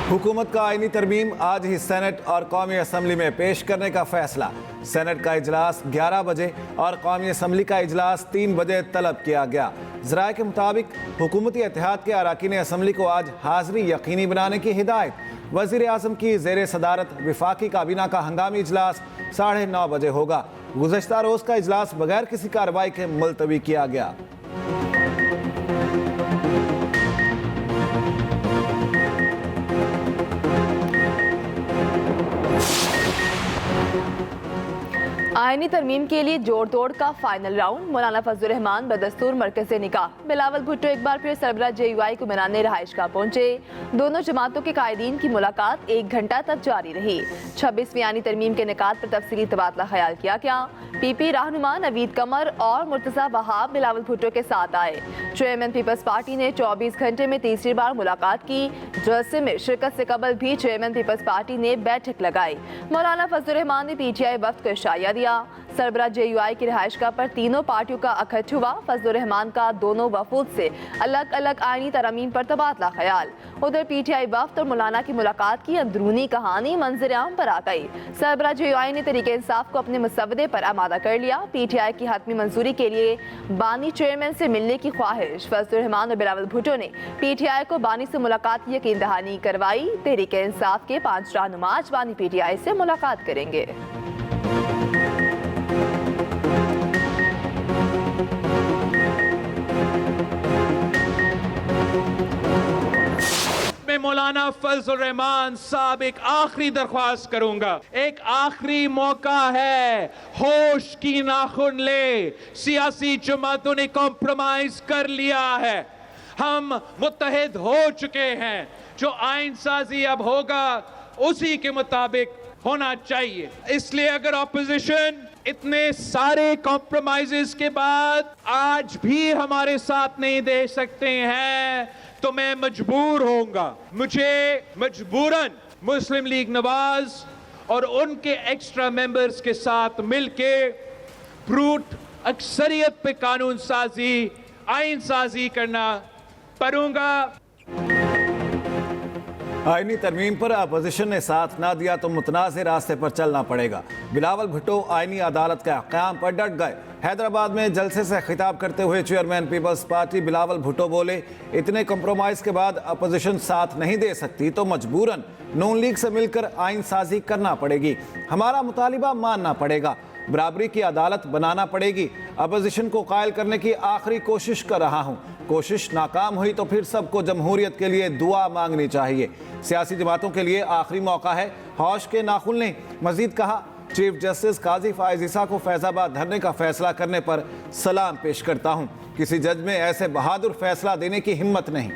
हुकूमत का आईनी तरमीम आज ही सेनेट और कौमी असम्बली में पेश करने का फैसला। सेनेट का इजलास 11 बजे और कौमी असम्बली का इजलास 3 बजे तलब किया गया। ज़राए के मुताबिक हुकूमती इत्तेहाद के अरकान असम्बली को आज हाज़िरी यकीनी बनाने की हिदायत। वज़ीर आज़म की ज़ेर सदारत विफाकी काबीना का हंगामी इजलास 9:30 बजे होगा। गुज़श्ता रोज़ का इजलास बगैर किसी कार्रवाई के मुलतवी किया गया। आईनी तरमीम के लिए जोड़ तोड़ का फाइनल राउंड। मौलाना फजलुर रहमान बदस्तूर मरकज से निकाह। बिलावल भुट्टो एक बार फिर सरबराह JUI को मनाने रहाइश गाह पहुंचे। दोनों जमातों के कायदीन की मुलाकात 1 घंटा तक जारी रही। 26वीं आईनी तरमीम के निकात पर तफसीली तबादला ख्याल किया गया। PP रहनुमा नवीद कमर और मुर्तज़ा वहाब बिलावल भुट्टो के साथ आए। चेयरमैन पीपल्स पार्टी ने 24 घंटे में तीसरी बार मुलाकात की। जलसे में शिरकत से कबल भी चेयरमैन पीपल्स पार्टी ने बैठक लगाई। मौलाना फजलुर रहमान ने PTI वफ्द को इशाया दिया। सरबराह JUI की रिहाइशगाह पर तीनों पार्टियों का इकट्ठ हुआ। फजलुर रहमान का दोनों वफूद से अलग अलग आईनी तरमीम पर तबादला ख्याल। उधर PTI वफ्द और मौलाना की मुलाकात की अंदरूनी कहानी मंजर आम पर आ गई। सरबराह JUI ने तरीके इंसाफ को अपने मसवदे पर आमादा कर लिया। PTI की हतमी मंजूरी के लिए बानी चेयरमैन से मिलने की ख्वाहिश। फजलुर रहमान और बिलावल भुट्टो ने PTI को बानी से मुलाकात की यकीन दहानी करवाई। तरीके इंसाफ के 5 रहनुमा आज बानी PTI से मुलाकात करेंगे। मौलाना फजलुर रहमान साहब एक आखिरी दरख्वास्त करूंगा। एक आखिरी मौका है, होश की नाखुन ले। सियासी जमातों ने कॉम्प्रोमाइज कर लिया है, हम मुत्तहिद हो चुके हैं। जो आइन साजी अब होगा उसी के मुताबिक होना चाहिए। इसलिए अगर ऑपोजिशन इतने सारे कॉम्प्रोमाइजेस के बाद आज भी हमारे साथ नहीं दे सकते हैं तो मैं मजबूर होऊंगा। मुझे मजबूरन मुस्लिम लीग नवाज और उनके एक्स्ट्रा मेंबर्स के साथ मिलके ब्रूट अक्सरियत पे कानून साजी, आइन साजी करना पड़ूंगा। आईनी तरमीम पर अपोजिशन ने साथ ना दिया तो मुतनाज़ रास्ते पर चलना पड़ेगा। बिलावल भुट्टो आईनी अदालत के अहकाम पर डट गए। हैदराबाद में जलसे से खिताब करते हुए चेयरमैन पीपल्स पार्टी बिलावल भुट्टो बोले, इतने कंप्रोमाइज़ के बाद अपोजिशन साथ नहीं दे सकती तो मजबूरन नून लीग से मिलकर आइन साजी करना पड़ेगी। हमारा मुतालिबा मानना पड़ेगा, बराबरी की अदालत बनाना पड़ेगी। अपोजिशन को कायल करने की आखिरी कोशिश कर रहा हूँ। कोशिश नाकाम हुई तो फिर सबको जमहूरियत के लिए दुआ मांगनी चाहिए। सियासी जमातों के लिए आखिरी मौका है, हौश के नाखुन लें। मजीद कहा, चीफ जस्टिस काजी फायज ईसा को फैजाबाद धरने का फैसला करने पर सलाम पेश करता हूँ। किसी जज में ऐसे बहादुर फैसला देने की हिम्मत नहीं।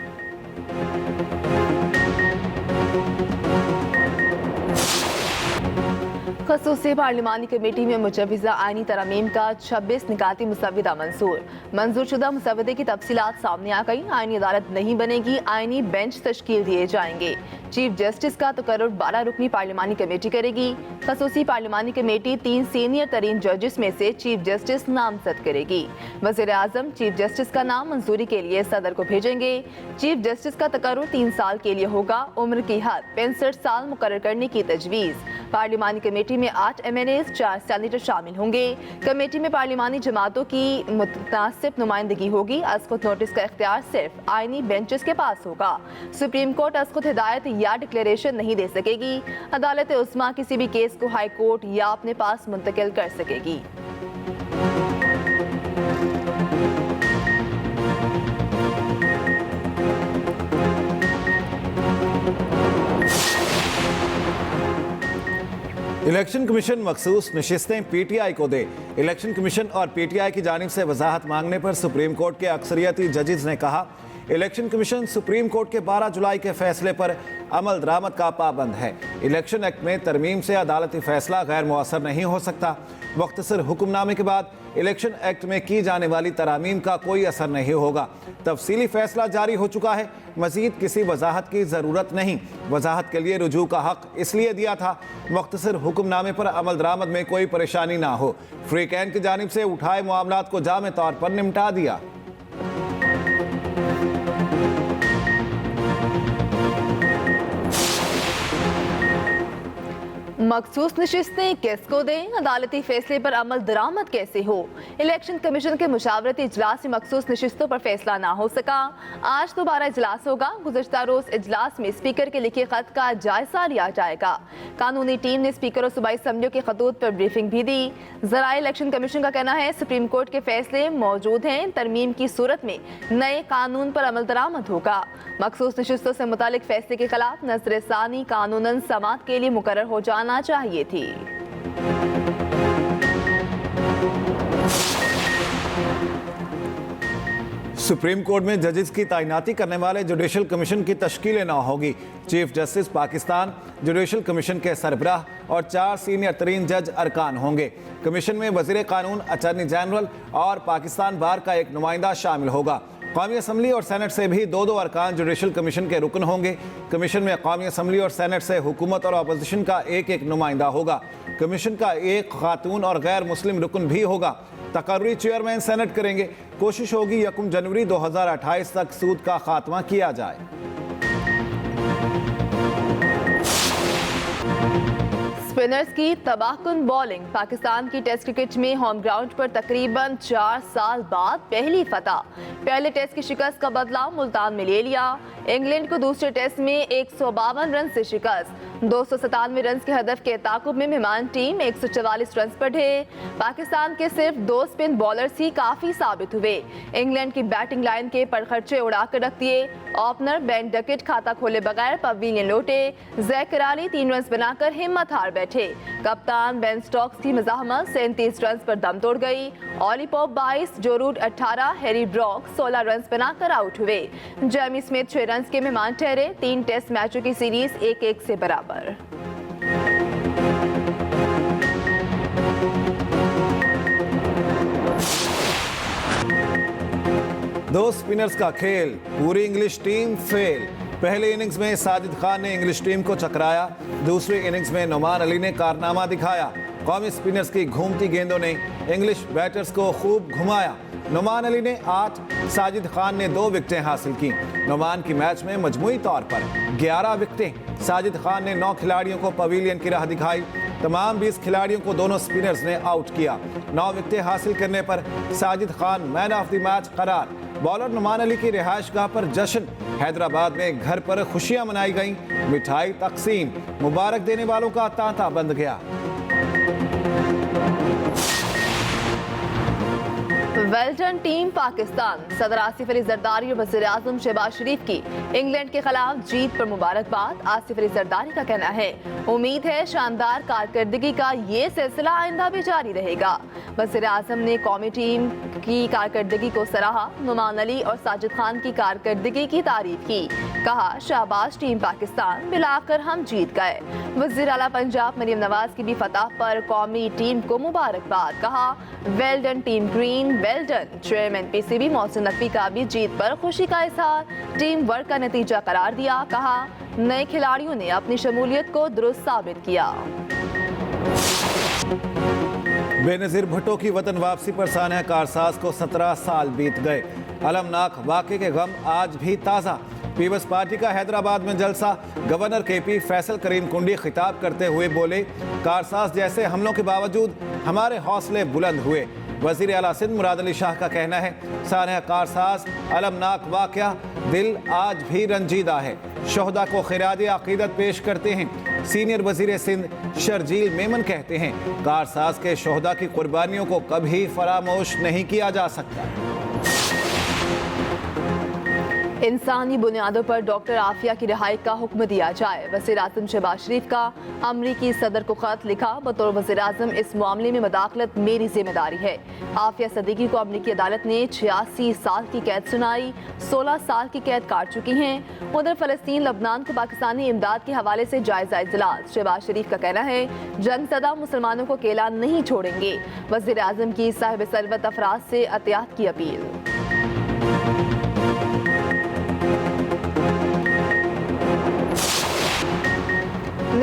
खसूसी पार्लिमानी कमेटी में मुजव्विज़ा आईनी तरमीम का 26 निकाती मुसव्विदा मंजूर शुदा मुसव्वदे की तफसीलात सामने आ गई। आईनी अदालत नहीं बनेगी, आईनी बेंच तश्कील दिए जाएंगे। चीफ जस्टिस का तकर्रुर 12 रुकनी पार्लिमानी कमेटी करेगी। खसूसी पार्लिमानी कमेटी 3 सीनियर तरीन जजेस में से चीफ जस्टिस नामजद करेगी। वज़ीर आज़म चीफ जस्टिस का नाम मंजूरी के लिए सदर को भेजेंगे। चीफ जस्टिस का तकर्रुर 3 साल के लिए होगा। उम्र की हद 65 साल मुकर्रर करने की तजवीज़। पार्लिमानी कमेटी में 8 MNAs 4 सेनेटर शामिल होंगे। कमेटी में पार्लिमानी जमातों की मुतनासिब नुमाइंदगी होगी। अस्कुत नोटिस का इख्तियार सिर्फ आईनी बेंचेस के पास होगा। सुप्रीम कोर्ट अस्कुत हिदायत या डिक्लेरेशन नहीं दे सकेगी। अदालत उस्मा किसी भी केस को हाई कोर्ट या अपने पास मुंतकिल कर सकेगी। इलेक्शन कमीशन मखसूस नशिस्तें PTI को दे। इलेक्शन कमीशन और PTI की जानिब से वजाहत मांगने पर सुप्रीम कोर्ट के अक्सरियती जजेस ने कहा, इलेक्शन कमीशन सुप्रीम कोर्ट के 12 जुलाई के फैसले पर अमल दरामद का पाबंद है। इलेक्शन एक्ट में तरमीम से अदालती फैसला गैर मुअस्सर नहीं हो सकता। मुख्तसर हुक्मनामे के बाद इलेक्शन एक्ट में की जाने वाली तरामीम का कोई असर नहीं होगा। तफसीली फैसला जारी हो चुका है, मजीद किसी वजाहत की ज़रूरत नहीं। वजाहत के लिए रुजू का हक इसलिए दिया था मुख्तसर हुक्मनामे पर अमल दरामद में कोई परेशानी ना हो। फ्री कैन की जानिब से उठाए मामलात को जामे तौर पर निपटा दिया। मखसूस नशिस्तें किसको दें, अदालती फैसले पर अमल दरामद कैसे हो। इलेक्शन कमीशन के मुशावरती इजलास में मखसूस नशिस्तों पर फैसला ना हो सका। आज दोबारा इजलास होगा। गुज़श्ता रोज इजलास में स्पीकर के लिखे खत का जायजा लिया जाएगा। कानूनी टीम ने स्पीकर और सूबाई असम्बलियों के खतूत पर ब्रीफिंग भी दी। ज़राए इलेक्शन कमीशन का कहना है सुप्रीम कोर्ट के फैसले मौजूद हैं। तरमीम की सूरत में नए कानून पर अमल दरामद होगा। मखसूस नशिस्तों से मुतालिक फैसले के खिलाफ नज़र-ए-सानी कानूनन समात के लिए मुकर्रर हो जाना चाहिए थी। सुप्रीम कोर्ट में जजेस की तैनाती करने वाले जुडिशल कमीशन की तश्कील न होगी। Chief justice Pakistan judicial commission के सरबराह और 4 सीनियर तरीन जज अरकान होंगे। कमीशन में वजीर कानून, अटॉर्नी जनरल और पाकिस्तान बार का एक नुमाइंदा शामिल होगा। कौमी असम्बली और सेनेट से भी 2-2 अरकान जुडिशल कमीशन के रुकन होंगे। कमीशन में कौमी असम्बली और सेनेट से हुकूमत और अपोजिशन का एक नुमाइंदा होगा। कमीशन का एक खातून और गैर मुस्लिम रुकन भी होगा। तकर्री चेयरमैन सेनेट करेंगे। कोशिश होगी 1 जनवरी 2028 तक सूद का खात्मा किया जाए। स्पिनर्स की तबाहकुन बॉलिंग। पाकिस्तान की टेस्ट क्रिकेट में होम ग्राउंड पर तकरीबन 4 साल बाद पहली फतह। पहले टेस्ट की शिकस्त का बदला मुल्तान में ले लिया। इंग्लैंड को दूसरे टेस्ट में 152 रन से शिकस्त। 297 रन के हदफ के ताकुब में मेहमान टीम 144 रन पर ढे। पाकिस्तान के सिर्फ 2 स्पिन बॉलर्स ही काफी साबित हुए। इंग्लैंड की बैटिंग लाइन के परखर्चे उड़ाकर रख दिए। ओपनर बेन डकेट खाता खोले बगैर पवेलियन लौटे। जैक कराली 3 रन बनाकर हिम्मत हार बैठे। कप्तान बेन स्टोक्स की मज़ाहमत 37 रन पर दम तोड़ गई। ऑली पॉप 22, जो रूट 18, हैरी ब्रॉक 16 रन बनाकर आउट हुए। जेमी स्मिथ 6 रन के मेहमान ठहरे। 3 टेस्ट मैचों की सीरीज 1-1 से बराबर। दो स्पिनर्स का खेल, पूरी इंग्लिश टीम फेल। पहले इनिंग्स में साजिद खान ने इंग्लिश टीम को चकराया। दूसरी इनिंग्स में नुमान अली ने कारनामा दिखाया। कौमी स्पिनर्स की घूमती गेंदों ने इंग्लिश बैटर्स को खूब घुमाया। नुमान अली ने 8, साजिद खान ने 2 विकेटें हासिल की। नुमान की मैच में मजमूई तौर पर 11 विकेटें। साजिद खान ने 9 खिलाड़ियों को पवेलियन की राह दिखाई। तमाम 20 खिलाड़ियों को दोनों स्पिनर्स ने आउट किया। 9 विकेटें हासिल करने पर Sajid Khan man of the match करार। बॉलर नुमान अली की रिहाइशगाह पर जश्न। हैदराबाद में घर पर खुशियां मनाई गईं। मिठाई तकसीम। मुबारक देने वालों का तांता बंद गया। वेल्टन टीम पाकिस्तान। सदर आसिफ अली जरदारी और वज़ीर आज़म शहबाज शरीफ की इंग्लैंड के खिलाफ जीत पर मुबारकबाद। आसिफ अली जरदारी का कहना है उम्मीद है शानदार कारकर्दगी का ये सिलसिला आइंदा भी जारी रहेगा। वज़ीर आज़म ने कौमी टीम की कारकर्दगी को सराहा। नुमान अली और साजिद खान की कारकर्दगी की तारीफ की। कहा शाबाश टीम पाकिस्तान, मिलाकर हम जीत गए। वज़ीर आला पंजाब मरियम नवाज की भी फतह पर कौमी टीम को मुबारकबाद। कहा well done team green, well done. Chairman PCB Mohsin Naqvi का भी जीत पर खुशी का इजहार। टीम वर्क का नतीजा करार दिया। कहा नए खिलाड़ियों ने अपनी शमूलियत को दुरुस्त साबित किया। बेनज़ीर भुट्टो की वतन वापसी पर सानिया कारसाज को 17 साल बीत गए। अलमनाक वाक़े के गम आज भी ताज़ा। पीपल्स पार्टी का हैदराबाद में जलसा। गवर्नर केपी फैसल करीम कुंडी खिताब करते हुए बोले कारसाज जैसे हमलों के बावजूद हमारे हौसले बुलंद हुए। वज़ीर आला सिंध मुराद अली शाह का कहना है सानिया कारसाज अलमनाक वाक़या, दिल आज भी रंजीदा है। शोहदा को खिराज अक़ीदत पेश करते हैं। सीनियर वज़ीर सिंध शर्जील मेमन कहते हैं कारसाज के शोहदा की कुर्बानियों को कभी फरामोश नहीं किया जा सकता। इंसानी बुनियादों पर डॉक्टर आफिया की रिहाई का हुक्म दिया जाए। वज़ीर आज़म शहबाज शरीफ का अमरीकी सदर को खत लिखा। बतौर वज़ीर आज़म इस मामले में मदाखलत मेरी जिम्मेदारी है। आफिया सदीकी को अमरीकी अदालत ने 86 साल की कैद सुनाई। 16 साल की कैद काट चुकी हैं। उधर फ़लस्तीन लबनान को पाकिस्तानी इमदाद के हवाले से जायजा इजलास। शहबाज शरीफ का कहना है जंगज़दा मुसलमानों को अकेला नहीं छोड़ेंगे। वज़ीर आज़म की साहिब सरवत अफराद से एहतियात की अपील।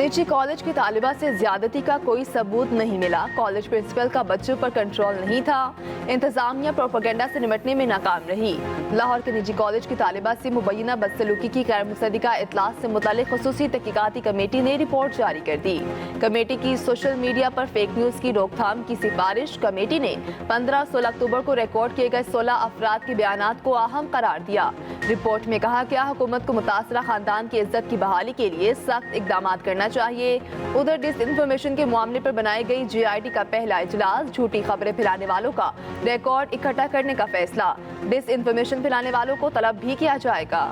निजी कॉलेज की तालिबा से ज्यादती का कोई सबूत नहीं मिला। कॉलेज प्रिंसिपल का बच्चों पर कंट्रोल नहीं था। इंतजामिया प्रोपेगेंडा से निपटने में नाकाम रही। लाहौर के निजी कॉलेज की तालिबा से मुबैना बदसलूकी की गैर मुसद्दिका इतलात से मुतालिक खुसूसी तहकीकाती कमेटी ने रिपोर्ट जारी कर दी। कमेटी की सोशल मीडिया पर फेक न्यूज की रोकथाम की सिफारिश। कमेटी ने 15-16 अक्टूबर को रिकॉर्ड किए गए 16 अफराद के बयानात को अहम करार दिया। रिपोर्ट में कहा गया हुकूमत को मुतासरा खानदान की इज्जत की बहाली के लिए सख्त इकदाम करना चाहिए। उधर डिस इन्फॉर्मेशन के मामले पर बनाई गई JIT का पहला इजलास। झूठी खबरें फैलाने वालों का रिकॉर्ड इकट्ठा करने का फैसला। डिस इन्फॉर्मेशन फैलाने वालों को तलब भी किया जाएगा।